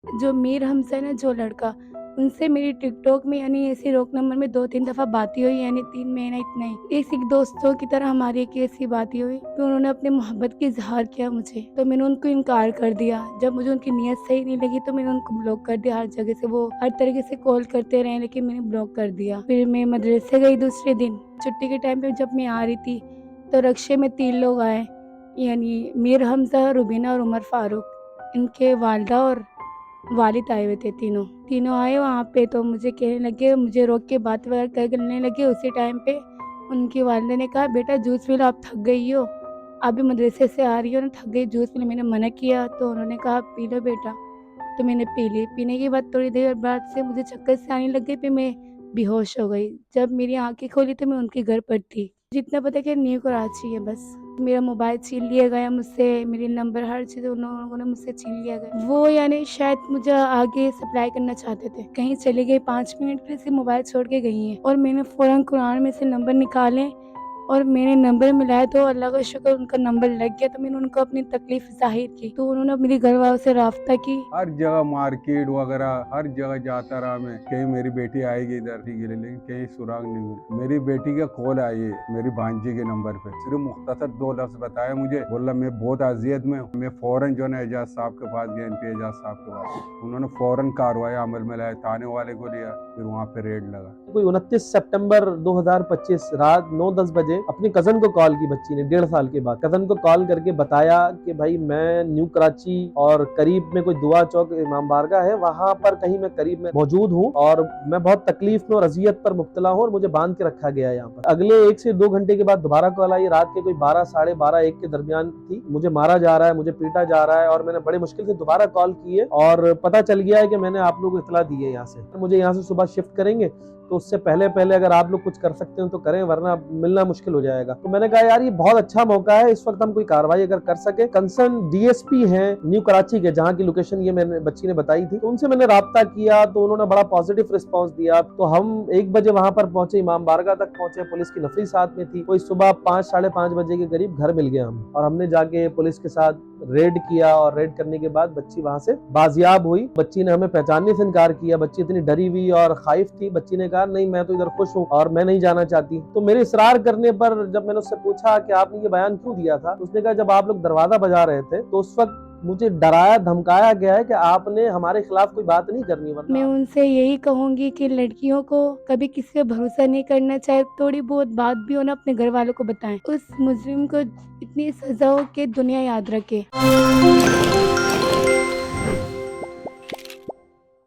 जो मीर हमज़ा है ना, जो लड़का, उनसे मेरी टिकटॉक में यानी ऐसे रोक नंबर में 2-3 दफ़ा बातें हुई, यानी 3 महीना इतना ही। एक दोस्तों की तरह हमारी एक ऐसी बातें हुई, तो उन्होंने अपनी मोहब्बत का इज़हार किया मुझे, तो मैंने उनको इनकार कर दिया। जब मुझे उनकी नीयत सही नहीं लगी तो मैंने उनको ब्लॉक कर दिया हर जगह से। वो हर तरीके से कॉल करते रहे लेकिन मैंने ब्लॉक कर दिया। फिर मैं मदरसे गई दूसरे दिन, छुट्टी के टाइम पे जब मैं आ रही थी, तो रक्शे में 3 लोग आए, यानी मीर हमज़ा, रुबीना और उमर फारूक। इनके वालिदा और वालिद आए हुए थे तीनों। तीनों आए वहाँ पे, तो मुझे कहने लगे, मुझे रोक के बात वगैरह करने लगे। उसी टाइम पे उनकी वालिदा ने कहा, बेटा जूस पी लो, आप थक गई हो, आप भी मदरसे से आ रही हो ना, थक गई, जूस पी लो। मैंने मना किया तो उन्होंने कहा पी लो बेटा, तो मैंने पी ली। पीने के बाद थोड़ी देर बाद से मुझे चक्कर से आने लग गई, फिर मैं बेहोश हो गई। जब मेरी आँखें खोली तो मैं उनके घर पर थी। जितना पता है कि न्यू कराची है बस। मेरा मोबाइल छीन लिया गया मुझसे, मेरे नंबर हर चीज़ उन लोगों ने मुझसे छीन लिया गया। वो यानी शायद मुझे आगे सप्लाई करना चाहते थे। कहीं चली गई, 5 मिनट के लिए सिर्फ मोबाइल छोड़ के गई हैं, और मैंने फ़ौरन कुरान में से नंबर निकाले और मैंने नंबर मिलाया, तो अल्लाह का शुक्र उनका नंबर लग गया। तो मैंने उनको अपनी तकलीफ़ ज़ाहिर की, तो उन्होंने मेरे घर वालों से राब्ता की। हर जगह मार्केट वगैरह हर जगह जाता रहा मैं, कहीं मेरी बेटी आएगी इधर के लिए, लेकिन कहीं सुराग नहीं मिला। मेरी बेटी का कॉल आई है मेरी भांजी के नंबर पे, सिर्फ मुख्तसर 2 लफ्ज बताया मुझे, बोला मैं बहुत अजियत में हूँ। मैं फौरन जो है एजाज साहब के पास गया, MP एजाज साहब के पास। उन्होंने फौरन कार्रवाई अमल में लाया, थाने वाले को लिया, फिर वहाँ पे रेड लगा। कोई 29 सितंबर 2025 रात 9-10 बजे अपनी कजन को कॉल की, बच्ची ने 1.5 साल के बाद कजन को कॉल करके बताया कि भाई मैं न्यू कराची और करीब में कोई दुआ चौक इमाम बारगाह है, वहां पर कहीं मैं करीब में मौजूद हूँ और मैं बहुत तकलीफ में और अजियत पर मुब्तला हूँ और मुझे बांध के रखा गया है यहाँ पर। अगले 1 से 2 घंटे के बाद दोबारा कॉल आई, रात के कोई 12, साढ़े 12, 1 के दरमियान थी। मुझे मारा जा रहा है, मुझे पीटा जा रहा है, और मैंने बड़ी मुश्किल से दोबारा कॉल की है और पता चल गया है कि मैंने आप लोगों को इतला दी है यहाँ से, मुझे यहाँ से सुबह शिफ्ट करेंगे, तो उससे पहले अगर आप लोग कुछ कर सकते हो तो करें, वरना मिलना मुश्किल हो जाएगा। तो मैंने कहा यार ये बहुत अच्छा मौका है, इस वक्त हम कोई कार्रवाई अगर कर सके। कंसर्न DSP हैं न्यू कराची के, जहाँ की लोकेशन ये मैंने बच्ची ने बताई थी, तो उनसे मैंने राब्ता किया, तो उन्होंने बड़ा पॉजिटिव रिस्पांस दिया। तो हम 1 बजे वहां पर पहुंचे, इमाम बारगाह तक पहुंचे, पुलिस की नफरी साथ में थी। कोई सुबह 5, साढ़े 5 बजे के करीब घर मिल गया हमें, और हमने जाके पुलिस के साथ रेड किया, और रेड करने के बाद बच्ची वहां से बाजियाब हुई। बच्ची ने हमें पहचानने से इनकार किया, बच्ची इतनी डरी हुई और खाइफ थी। बच्ची ने कहा नहीं मैं तो इधर खुश हूँ और मैं नहीं जाना चाहती। तो मेरे इसरार करने पर जब मैंने उससे पूछा कि आपने ये बयान क्यों दिया था, उसने कहा जब आप लोग दरवाजा बजा रहे थे तो उस वक्त मुझे डराया धमकाया गया है कि आपने हमारे खिलाफ कोई बात नहीं करनी। मैं उनसे यही कहूँगी कि लड़कियों को कभी किसी पे भरोसा नहीं करना, चाहे थोड़ी बहुत बात भी हो ना, अपने घर वालों को बताएं। उस मुजरिम को इतनी सजा हो कि दुनिया याद रखे।